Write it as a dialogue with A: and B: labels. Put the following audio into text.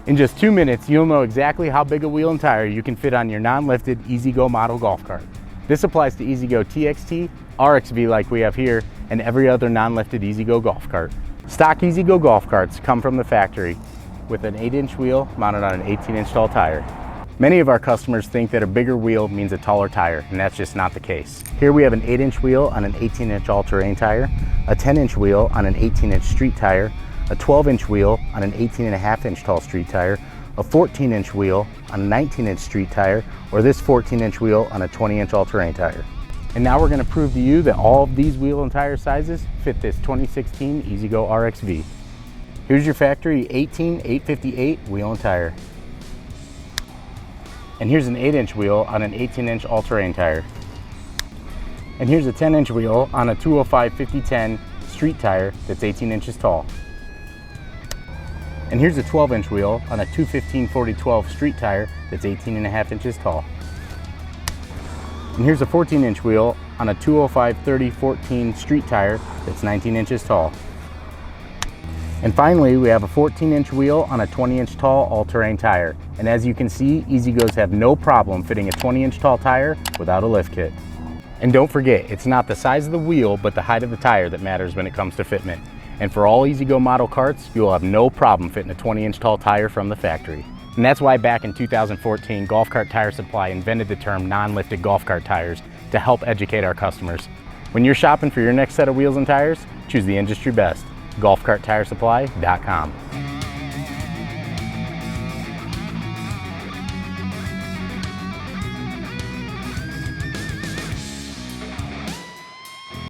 A: In just 2 minutes, you'll know exactly how big a wheel and tire you can fit on your non-lifted EZGO model golf cart. This applies to EZGO TXT, RXV like we have here, and every other non-lifted EZGO golf cart. Stock EZGO golf carts come from the factory with an 8-inch wheel mounted on an 18-inch tall tire. Many of our customers think that a bigger wheel means a taller tire, and that's just not the case. Here we have an 8-inch wheel on an 18-inch all-terrain tire, a 10-inch wheel on an 18-inch street tire, a 12-inch wheel on an 18.5-inch tall street tire, a 14-inch wheel on a 19-inch street tire, or this 14-inch wheel on a 20-inch all-terrain tire. And now we're going to prove to you that all of these wheel and tire sizes fit this 2016 EZGO RXV. Here's your factory 18-858 wheel and tire. And here's an 8-inch wheel on an 18-inch all-terrain tire. And here's a 10-inch wheel on a 205/50/10 street tire that's 18 inches tall. And here's a 12-inch wheel on a 215/40/12 street tire that's 18.5 inches tall. And here's a 14-inch wheel on a 205/30/14 street tire that's 19 inches tall. And finally, we have a 14-inch wheel on a 20-inch tall all-terrain tire. And as you can see, EZGOs have no problem fitting a 20-inch tall tire without a lift kit. And don't forget, it's not the size of the wheel, but the height of the tire that matters when it comes to fitment. And for all EZGO model carts, you'll have no problem fitting a 20-inch tall tire from the factory. And that's why back in 2014, Golf Cart Tire Supply invented the term non-lifted golf cart tires to help educate our customers. When you're shopping for your next set of wheels and tires, choose the industry best, golfcarttiresupply.com.